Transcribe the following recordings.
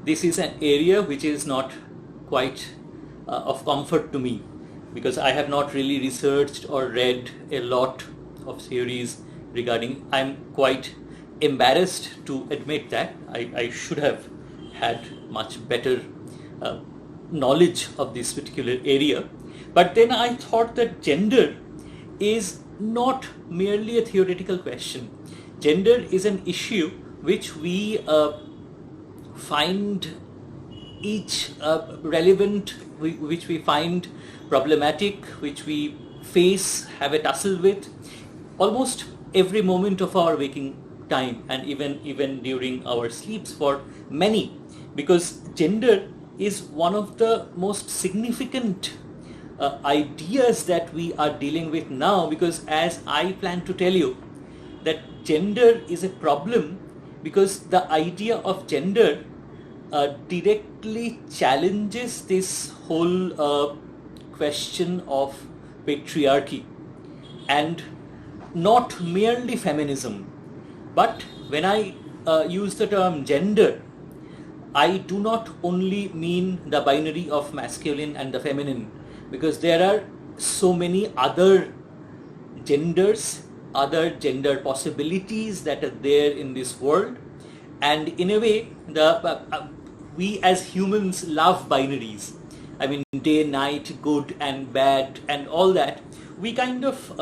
this is an area which is not quite of comfort to me, because I have not really researched or read a lot of theories regarding. I'm quite embarrassed to admit that I should have had much better knowledge of this particular area. But then I thought that gender is not merely a theoretical question. Gender is an issue which we find each relevant, which we find problematic, which we face, have a tussle with almost every moment of our waking time, and even during our sleeps for many, because gender is one of the most significant ideas that we are dealing with now, because as I plan to tell you, that gender is a problem because the idea of gender directly challenges this whole question of patriarchy, and not merely feminism. But when I use the term gender, I do not only mean the binary of masculine and the feminine, because there are so many other genders, other gender possibilities that are there in this world. And in a way, we as humans love binaries. I mean, day, night, good and bad and all that. We kind of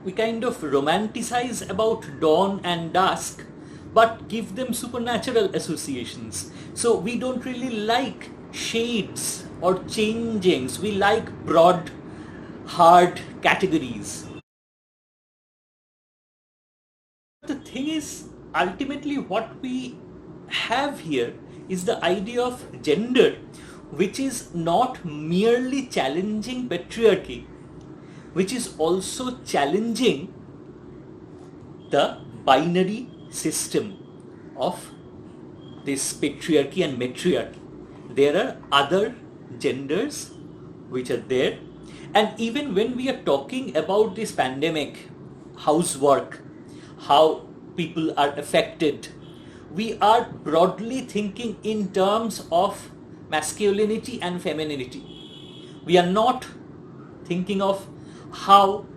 romanticize about dawn and dusk, but give them supernatural associations. So we don't really like shades or changings. We like broad, hard categories. The thing is, ultimately what we have here is the idea of gender, which is not merely challenging patriarchy, which is also challenging the binary system of this patriarchy and matriarchy. There are other genders which are there, and even when we are talking about this pandemic, housework, how people are affected, we are broadly thinking in terms of masculinity and femininity. We are not thinking of how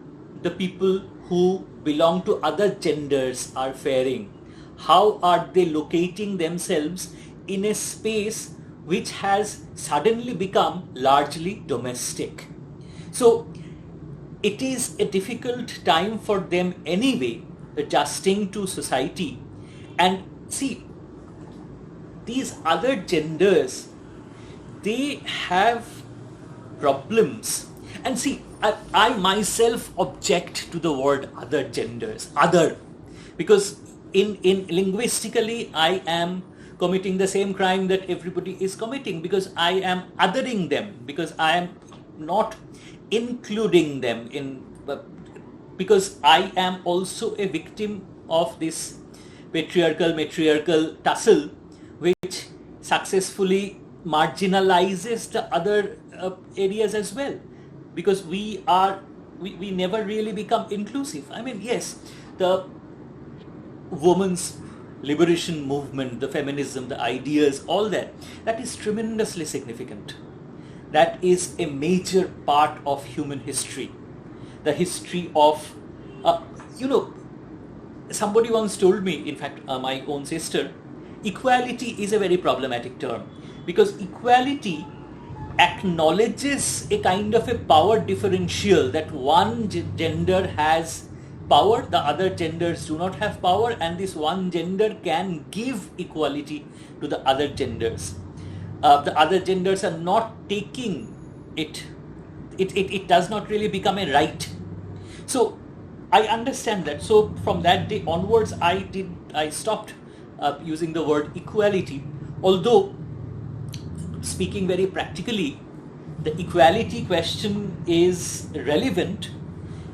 the people who belong to other genders are faring. How are they locating themselves in a space which has suddenly become largely domestic? So it is a difficult time for them anyway, adjusting to society. And see, these other genders, they have problems. And see, I myself object to the word other genders, other, because in linguistically I am committing the same crime that everybody is committing, because I am othering them, because I am not including them in, because I am also a victim of this patriarchal matriarchal tussle, which successfully marginalizes the other areas as well, because we never really become inclusive. I mean, yes, the women's liberation movement, the feminism, the ideas, all that is tremendously significant. That is a major part of human history. The history of, somebody once told me, in fact, my own sister, equality is a very problematic term, because equality acknowledges a kind of a power differential, that one gender has power, the other genders do not have power, and this one gender can give equality to the other genders. The other genders are not taking it. It does not really become a right. So I understand that. So from that day onwards, I stopped using the word equality. Although, speaking very practically, the equality question is relevant,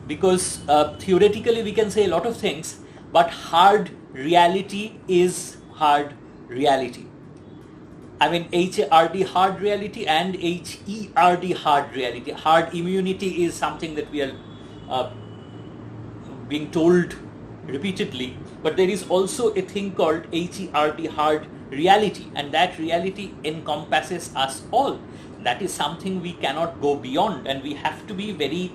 because theoretically we can say a lot of things, but hard reality is hard reality. I mean, HARD, hard reality, and HERD, hard reality. Hard immunity is something that we are being told repeatedly, but there is also a thing called HERD, hard reality, and that reality encompasses us all. That is something we cannot go beyond, and we have to be very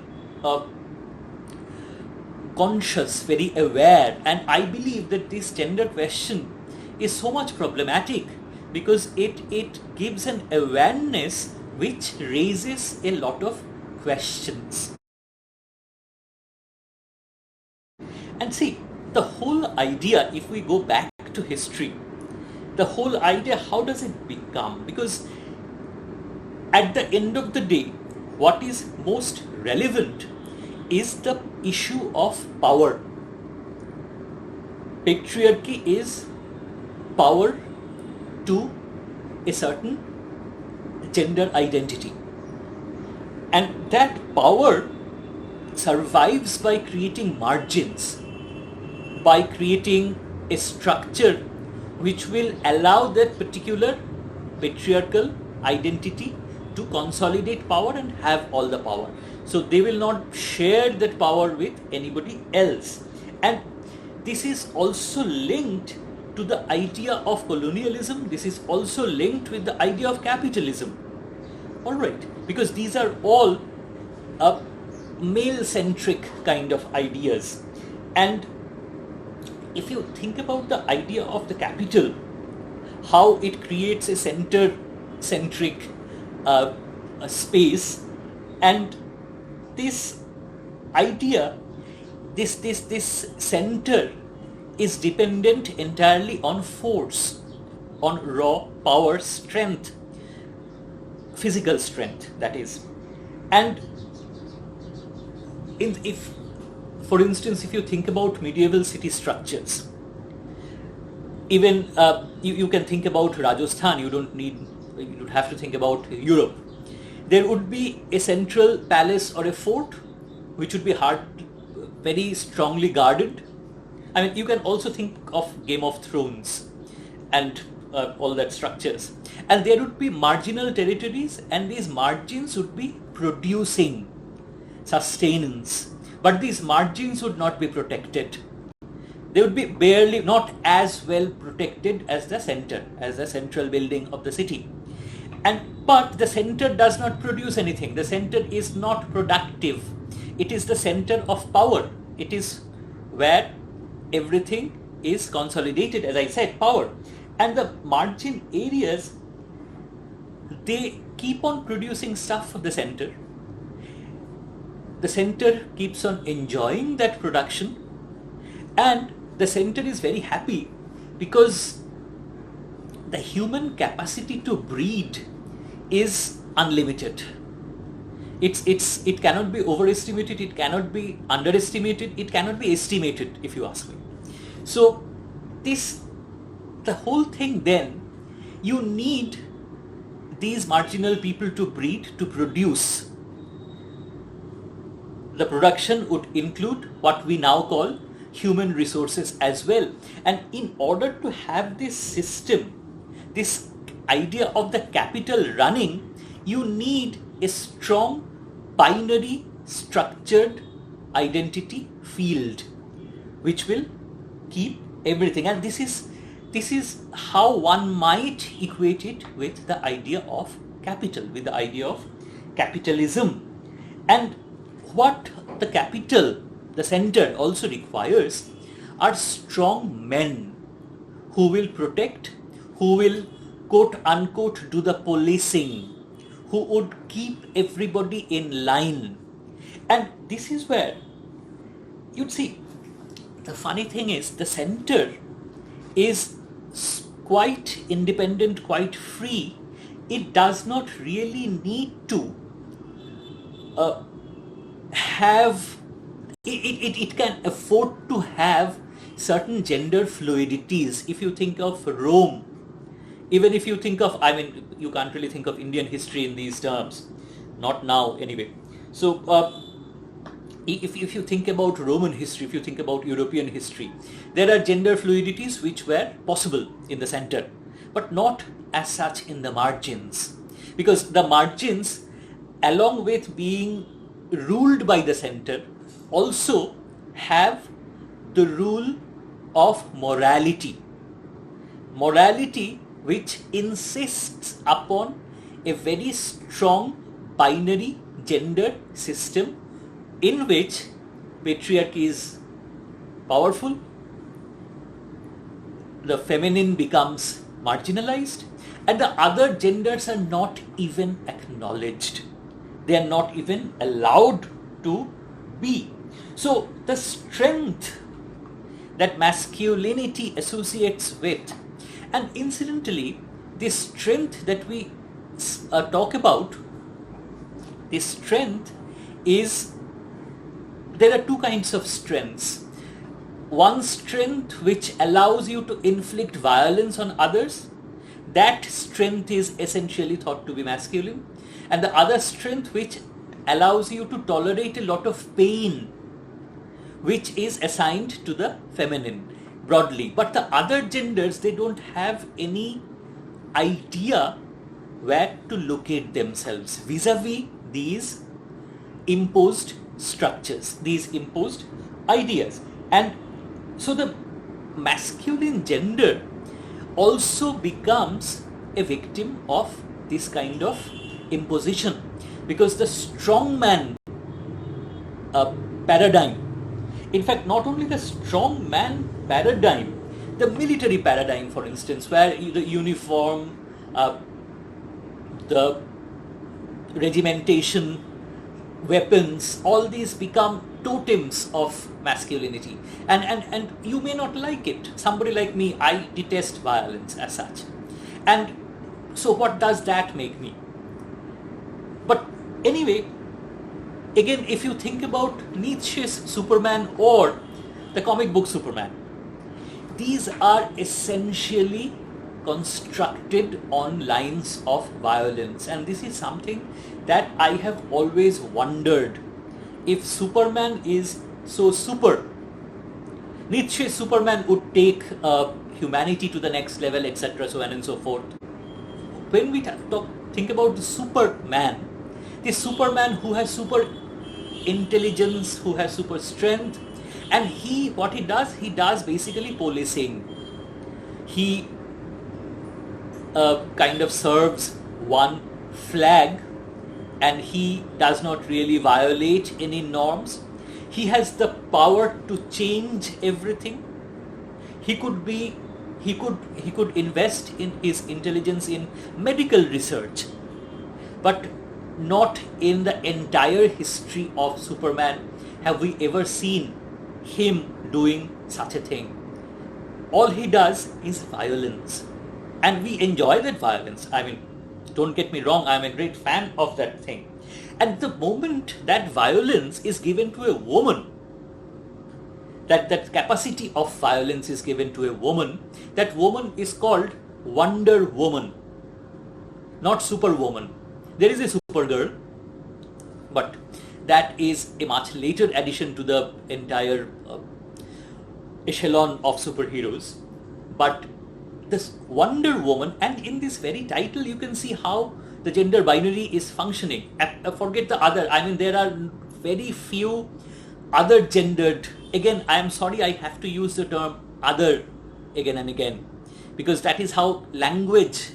conscious, very aware. And I believe that this gender question is so much problematic because it gives an awareness which raises a lot of questions. And see, the whole idea, if we go back to history, the whole idea, how does it become? Because at the end of the day, what is most relevant is the issue of power. Patriarchy is power to a certain gender identity. And that power survives by creating margins, by creating a structure which will allow that particular patriarchal identity to consolidate power and have all the power. So they will not share that power with anybody else. And this is also linked to the idea of colonialism. This is also linked with the idea of capitalism. All right, because these are all male-centric kind of ideas. And if you think about the idea of the capital, how it creates a center-centric space, and this idea, this center is dependent entirely on force, on raw power, strength, physical strength, that is. And for instance, if you think about medieval city structures, even you can think about Rajasthan, you don't have to think about Europe. There would be a central palace or a fort which would be very strongly guarded. I mean, you can also think of Game of Thrones and all that structures. And there would be marginal territories, and these margins would be producing sustenance. But these margins would not be protected. They would be barely, not as well protected as the center, as the central building of the city. But the center does not produce anything. The center is not productive. It is the center of power. It is where everything is consolidated, as I said, power. And the margin areas, they keep on producing stuff for the center. The center keeps on enjoying that production, and the center is very happy because the human capacity to breed is unlimited. It cannot be overestimated, it cannot be underestimated, it cannot be estimated, if you ask me. So the whole thing, then, you need these marginal people to breed, to produce. The production would include what we now call human resources as well. And in order to have this system, this idea of the capital running, you need a strong binary structured identity field which will keep everything. And this is how one might equate it with the idea of capital, with the idea of capitalism. And what the capital, the center, also requires are strong men who will protect, who will quote unquote do the policing, who would keep everybody in line. And this is where you'd see, the funny thing is, the center is quite independent, quite free. It does not really need to it can afford to have certain gender fluidities. If you think of Rome, even if you think of, I mean, you can't really think of Indian history in these terms, not now anyway. So if you think about Roman history, if you think about European history, there are gender fluidities which were possible in the center, but not as such in the margins. Because the margins, along with being ruled by the center, also have the rule of morality. Morality which insists upon a very strong binary gender system in which patriarchy is powerful, the feminine becomes marginalized, and the other genders are not even acknowledged. They are not even allowed to be. So the strength that masculinity associates with, and incidentally, the strength that we talk about, this strength is, there are two kinds of strengths. One strength which allows you to inflict violence on others, that strength is essentially thought to be masculine. And the other strength which allows you to tolerate a lot of pain, which is assigned to the feminine broadly. But the other genders, they don't have any idea where to locate themselves vis-a-vis these imposed structures, these imposed ideas. And so the masculine gender also becomes a victim of this kind of imposition, because the strongman paradigm, in fact not only the strongman paradigm, the military paradigm, for instance, where the uniform, the regimentation, weapons, all these become totems of masculinity. And you may not like it. Somebody like me, I detest violence as such. And so what does that make me? But anyway, again, if you think about Nietzsche's Superman or the comic book Superman, these are essentially constructed on lines of violence. And this is something that I have always wondered. If Superman is so super, Nietzsche's Superman would take humanity to the next level, etc., so on and so forth. When we think about the Superman, the Superman who has super intelligence, who has super strength, and what he does basically policing. He kind of serves one flag, and he does not really violate any norms. He has the power to change everything. He could invest in his intelligence in medical research, but not in the entire history of Superman have we ever seen him doing such a thing. All he does is violence, and we enjoy that violence. I mean, don't get me wrong, I'm a great fan of that thing. And the moment that violence is given to a woman, that capacity of violence is given to a woman, that woman is called Wonder Woman, not Superwoman. There is a Supergirl, but that is a much later addition to the entire echelon of superheroes. But this Wonder Woman, and in this very title you can see how the gender binary is functioning. Forget the other, I mean there are very few other gendered, again I am sorry I have to use the term other again and again, because that is how language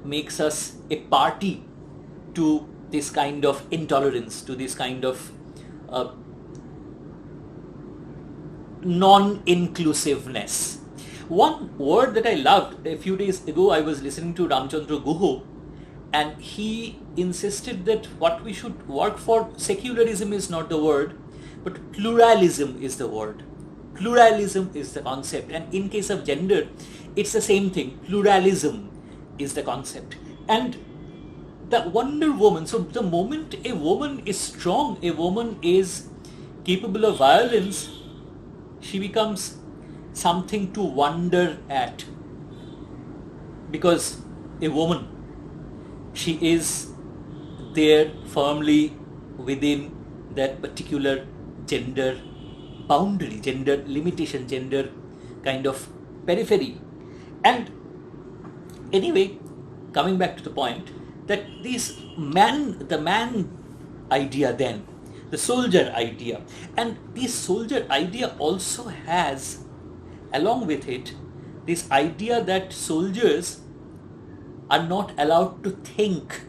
makes us a party to this kind of intolerance, to this kind of non-inclusiveness. One word that I loved, a few days ago I was listening to Ramchandra Guha, and he insisted that what we should work for, secularism is not the word, but pluralism is the word. Pluralism is the concept, and in case of gender, it's the same thing. Pluralism is the concept. And the Wonder Woman, so the moment a woman is strong, a woman is capable of violence, she becomes something to wonder at. Because a woman, she is there firmly within that particular gender boundary, gender limitation, gender kind of periphery. And anyway, coming back to the point, that the man idea then, the soldier idea, and this soldier idea also has along with it, this idea that soldiers are not allowed to think.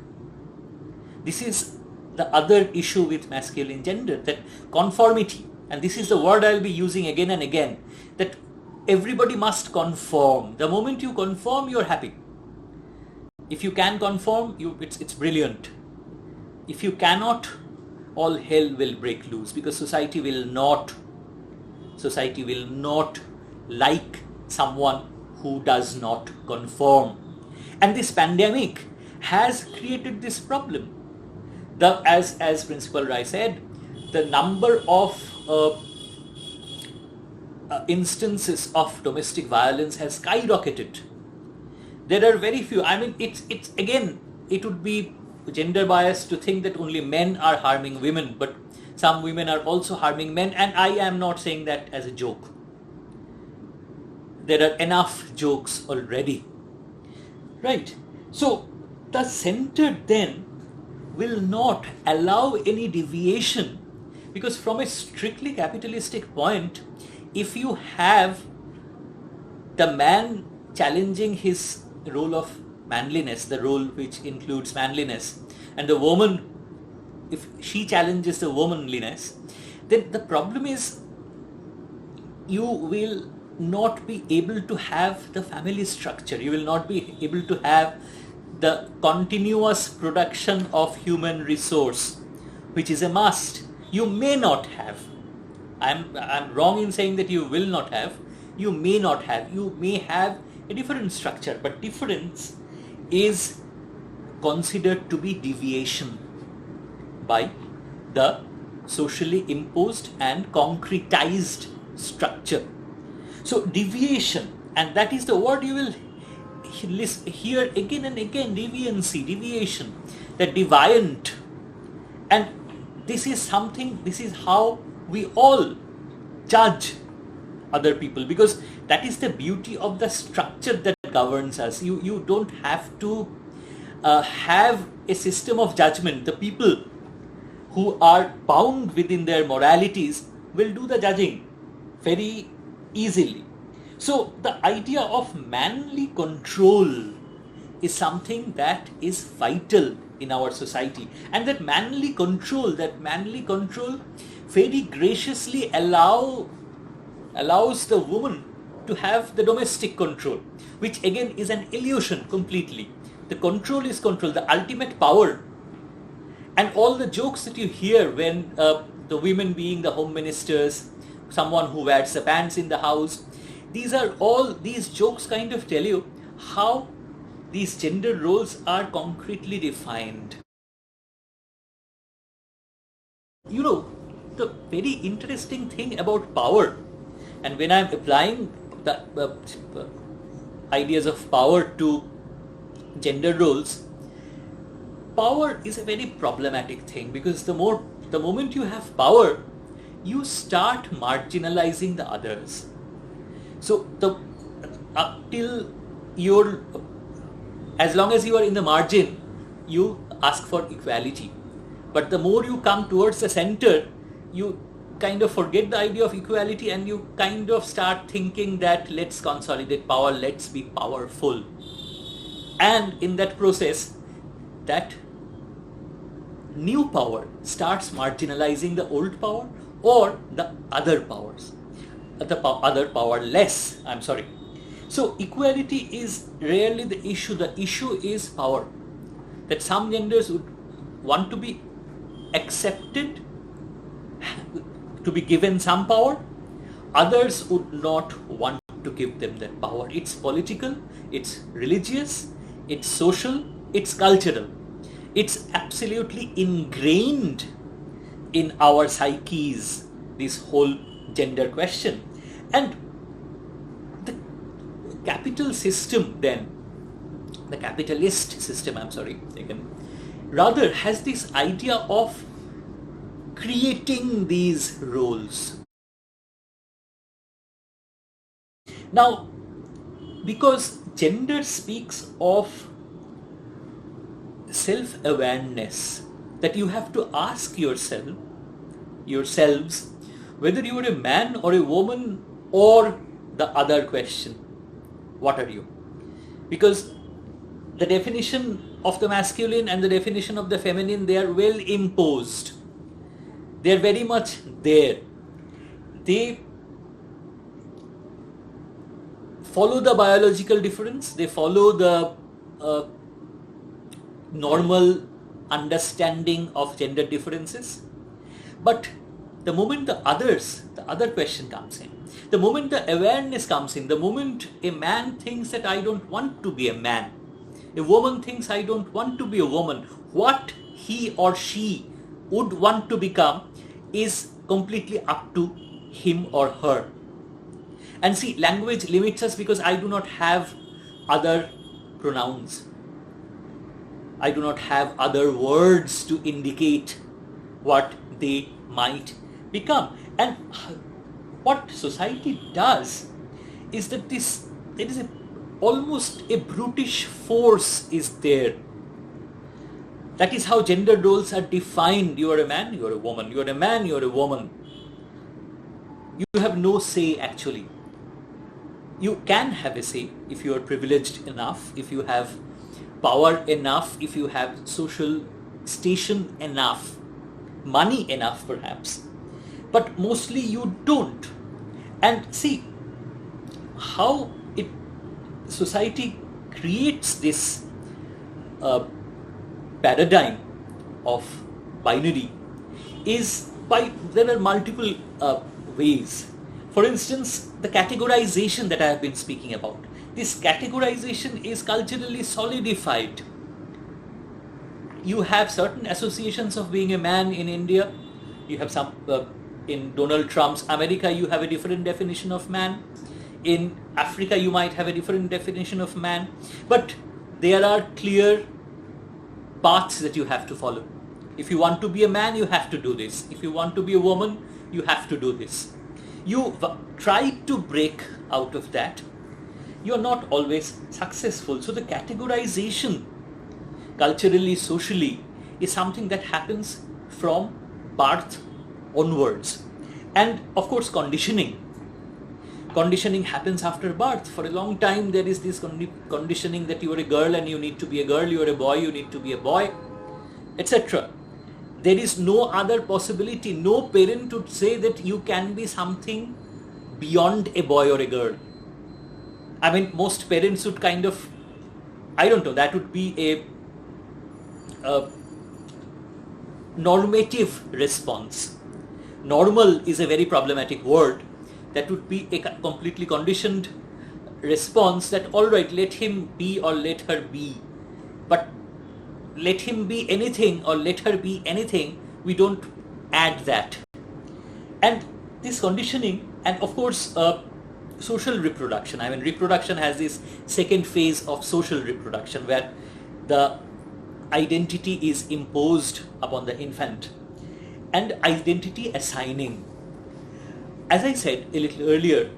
This is the other issue with masculine gender, that conformity, and this is the word I'll be using again and again, that everybody must conform. The moment you conform, you're happy. If you can conform, it's brilliant. If you cannot, all hell will break loose, because society will not like someone who does not conform. And this pandemic has created this problem. As Principal Rai said, the number of instances of domestic violence has skyrocketed. There are very few. I mean, it's again, it would be gender bias to think that only men are harming women, but some women are also harming men, and I am not saying that as a joke. There are enough jokes already. Right? So the center then will not allow any deviation, because from a strictly capitalistic point, if you have the man challenging his role of manliness, the role which includes manliness, and the woman, if she challenges the womanliness, then the problem is you will not be able to have the family structure. You will not be able to have the continuous production of human resource, which is a must. You may not have. I'm wrong in saying that you will not have. You may not have. You may have a different structure, but difference is considered to be deviation by the socially imposed and concretized structure. So deviation, and that is the word you will hear again and again, deviancy, deviation, the deviant. And this is how we all judge other people, because that is the beauty of the structure that governs us. You don't have to have a system of judgment. The people who are bound within their moralities will do the judging very easily. So the idea of manly control is something that is vital in our society, and that manly control very graciously allows the woman to have the domestic control, which again is an illusion completely. The control is control, the ultimate power. And all the jokes that you hear when the women being the home ministers, someone who wears the pants in the house, these jokes kind of tell you how these gender roles are concretely defined. You know, the very interesting thing about power, and when I'm applying the ideas of power to gender roles, power is a very problematic thing, because the moment you have power, you start marginalizing the others. So as long as you are in the margin, you ask for equality. But the more you come towards the center, you kind of forget the idea of equality, and you kind of start thinking that let's consolidate power, let's be powerful. And in that process, that new power starts marginalizing the old power or the other powers, other powerless. So equality is rarely the issue. The issue is power. That some genders would want to be accepted, to be given some power. Others would not want to give them that power. It's political, it's religious, it's social, it's cultural. It's absolutely ingrained in our psyches, this whole gender question. And the capital system then, the capitalist system, rather has this idea of creating these roles. Now, because gender speaks of self-awareness, that you have to ask yourselves, whether you are a man or a woman or the other question, what are you? Because the definition of the masculine and the definition of the feminine, they are well imposed. They are very much there. They follow the biological difference, they follow the normal understanding of gender differences. But the moment the other question comes in, the moment the awareness comes in, the moment a man thinks that I don't want to be a man, a woman thinks I don't want to be a woman, what he or she would want to become is completely up to him or her. And see, language limits us because I do not have other pronouns. I do not have other words to indicate what they might become. And what society does is that there is almost a brutish force is there. That is how gender roles are defined. You are a man, you are a woman. You are a man, you are a woman. You have no say actually. You can have a say if you are privileged enough, if you have power enough, if you have social station enough, money enough perhaps, but mostly you don't. And see how society creates this paradigm of binary is by, there are multiple ways. For instance, the categorization that I have been speaking about, this categorization is culturally solidified. You have certain associations of being a man in India, you have some in Donald Trump's America you have a different definition of man, in Africa you might have a different definition of man, but there are clear paths that you have to follow. If you want to be a man, you have to do this. If you want to be a woman, you have to do this. You try to break out of that, you are not always successful. So the categorization culturally, socially is something that happens from birth onwards. And of course conditioning happens after birth. For a long time there is this conditioning that you are a girl and you need to be a girl, you are a boy, you need to be a boy, etc. There is no other possibility. No parent would say that you can be something beyond a boy or a girl. I mean, most parents would kind of, I don't know, that would be a normative response. Normal is a very problematic word. That would be a completely conditioned response that, all right, let him be or let her be. But let him be anything or let her be anything, we don't add that. And this conditioning, and of course social reproduction. I mean, reproduction has this second phase of social reproduction where the identity is imposed upon the infant, and identity assigning. As I said a little earlier,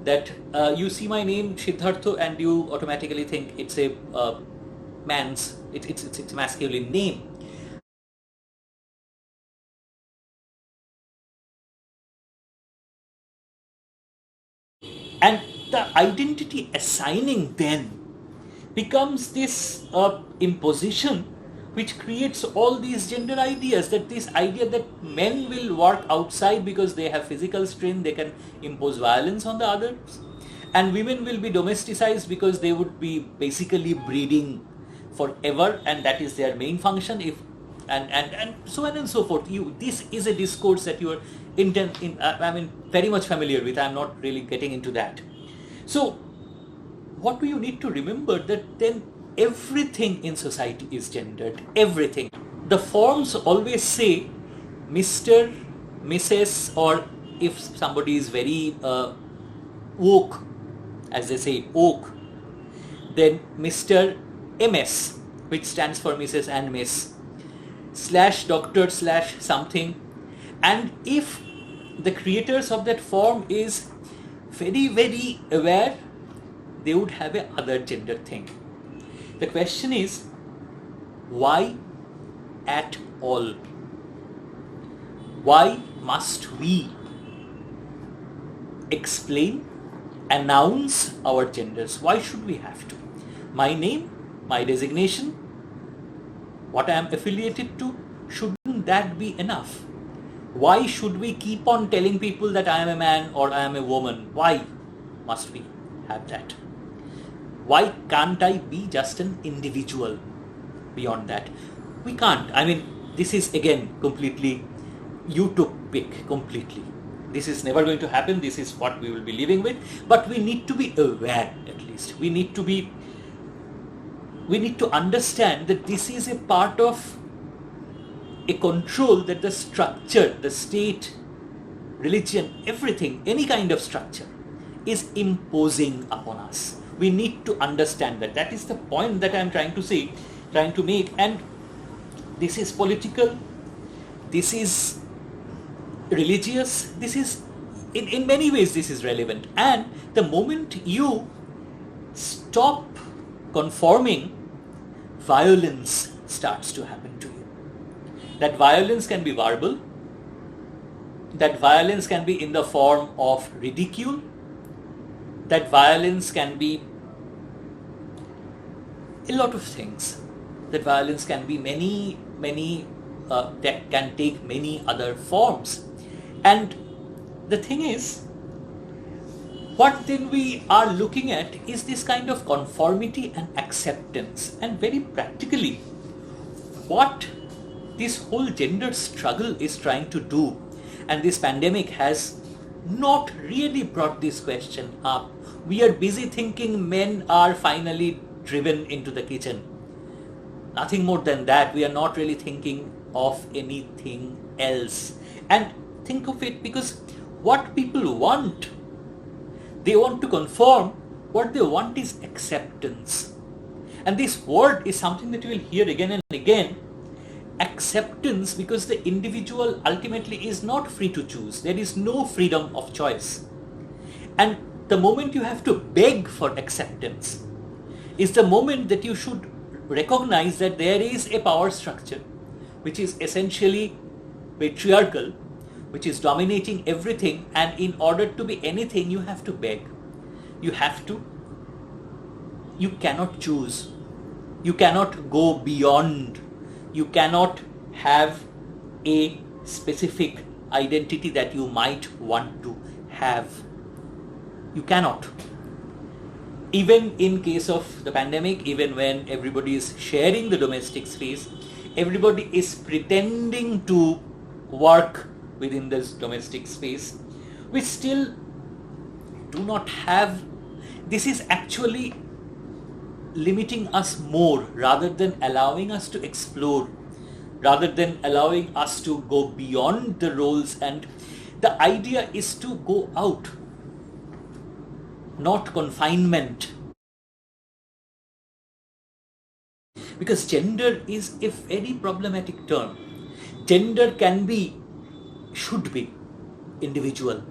that you see my name Siddhartha and you automatically think it's a man's, it's a masculine name. And the identity assigning then becomes this imposition which creates all these gender ideas, that this idea that men will work outside because they have physical strength, they can impose violence on the others, and women will be domesticized because they would be basically breeding forever and that is their main function, if and so on and so forth. This is a discourse that you are very much familiar with. I am not really getting into that. So what do you need to remember, that then everything in society is gendered, everything. The forms always say Mr., Mrs., or if somebody is very woke, as they say, woke, then Mr. MS, which stands for Mrs. and Miss, / doctor / something. And if the creators of that form is very, very aware, they would have a other gender thing. The question is, why at all? Why must we explain announce our genders. Why should we have to? My name, my designation, what I am affiliated to, shouldn't that be enough? Why should we keep on telling people that I am a man or I am a woman? Why must we have that? Why can't I be just an individual beyond that? We can't. I mean, this is again completely utopic, completely. This is never going to happen. This is what we will be living with. But we need to be aware, at least. We need to understand that this is a part of a control that the structure, the state, religion, everything, any kind of structure is imposing upon us. We need to understand that. That is the point that I am trying to make. And this is political, this is religious, this is, in many ways this is relevant. And the moment you stop conforming, violence starts to happen to you. That violence can be verbal, that violence can be in the form of ridicule, that violence can be a lot of things. That violence can be many, that can take many other forms. And the thing is, what then we are looking at is this kind of conformity and acceptance. And very practically, what this whole gender struggle is trying to do, and this pandemic has not really brought this question up. We are busy thinking men are finally driven into the kitchen. Nothing more than that. We are not really thinking of anything else. And think of it, because what people want, they want to conform. What they want is acceptance. And this word is something that you will hear again and again. Acceptance, because the individual ultimately is not free to choose. There is no freedom of choice. And the moment you have to beg for acceptance is the moment that you should recognize that there is a power structure which is essentially patriarchal, which is dominating everything, and in order to be anything you have to beg. You cannot choose. You cannot go beyond. You cannot have a specific identity that you might want to have. You cannot. Even in case of the pandemic, even when everybody is sharing the domestic space, everybody is pretending to work within this domestic space. We still do not have. This is actually limiting us more rather than allowing us to explore, rather than allowing us to go beyond the roles. And the idea is to go out, not confinement. Because gender is a very problematic term. Gender should be individual.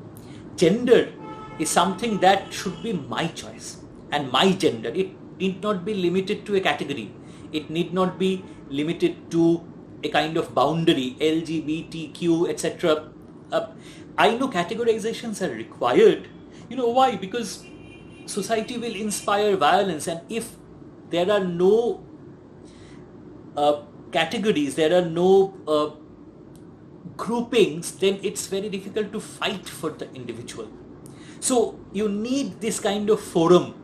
Gender is something that should be my choice and my gender. It need not be limited to a category. It need not be limited to a kind of boundary, LGBTQ, etc. I know categorizations are required. You know why? Because society will inspire violence, and if there are no categories, there are no groupings, then it's very difficult to fight for the individual. So you need this kind of forum.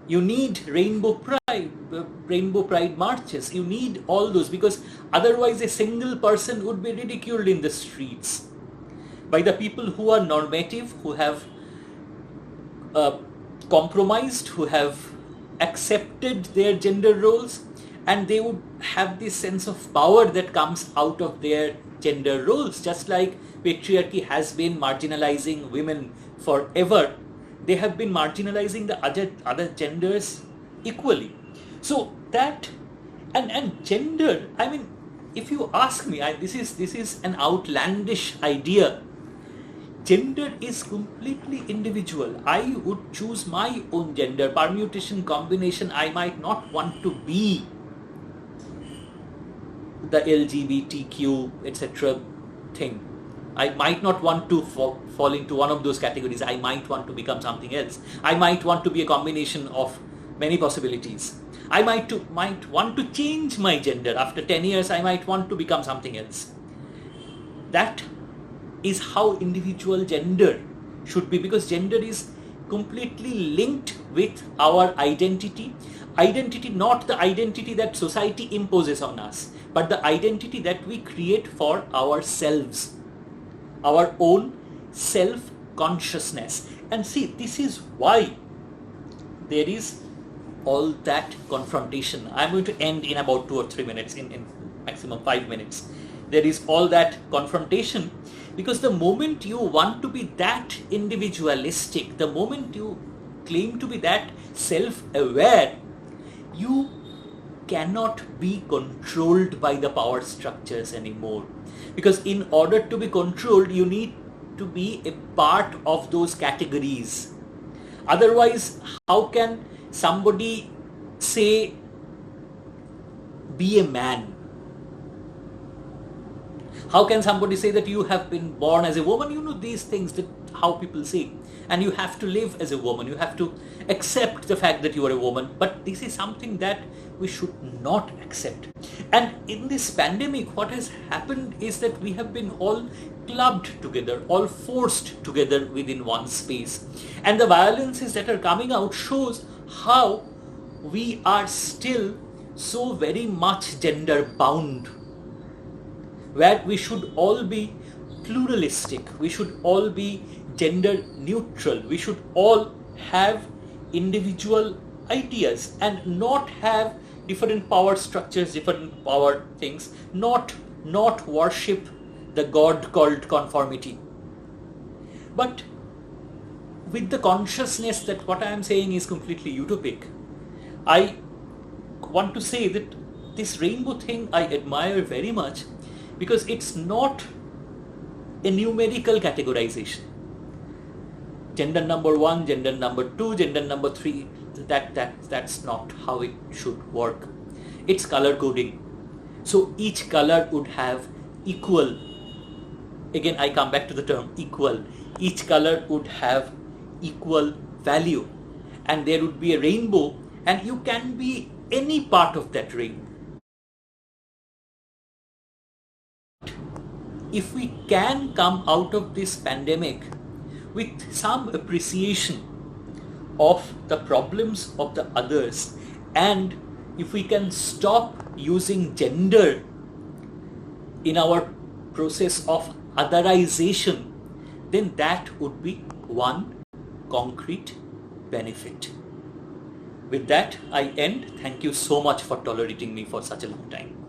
You need rainbow pride marches. You need all those, because otherwise a single person would be ridiculed in the streets by the people who are normative, who have compromised, who have accepted their gender roles, and they would have this sense of power that comes out of their gender roles. Just like patriarchy has been marginalizing women forever, they have been marginalizing the other genders equally. So that and gender, I mean, if you ask me, this is an outlandish idea. Gender is completely individual. I would choose my own gender, permutation, combination. I might not want to be the LGBTQ, etc. thing. I might not want to fall into one of those categories. I might want to become something else. I might want to be a combination of many possibilities. I might want to change my gender. After 10 years, I might want to become something else. That is how individual gender should be, because gender is completely linked with our identity. Identity, not the identity that society imposes on us, but the identity that we create for ourselves, our own self-consciousness. And see, this is why there is all that confrontation. I'm going to end in about 2 or 3 minutes, in maximum 5 minutes. There is all that confrontation, because the moment you want to be that individualistic, the moment you claim to be that self-aware, you cannot be controlled by the power structures anymore. Because in order to be controlled, you need to be a part of those categories. Otherwise, how can somebody say, be a man? How can somebody say that you have been born as a woman? You know, these things, that how people say. And you have to live as a woman. You have to accept the fact that you are a woman. But this is something that we should not accept. And in this pandemic, what has happened is that we have been all clubbed together, all forced together within one space. And the violences that are coming out shows how we are still so very much gender bound, where we should all be pluralistic, we should all be gender neutral, we should all have individual ideas and not have different power structures, different power things, not worship the god called conformity. But with the consciousness that what I am saying is completely utopic, I want to say that this rainbow thing I admire very much, because it's not a numerical categorization. Gender number 1, gender number 2, gender number 3, that's not how it should work. It's color coding. So each color would have equal, again I come back to the term equal, each color would have equal value, and there would be a rainbow, and you can be any part of that rainbow. If we can come out of this pandemic with some appreciation of the problems of the others, and if we can stop using gender in our process of otherization, then that would be one concrete benefit. With that, I end. Thank you so much for tolerating me for such a long time.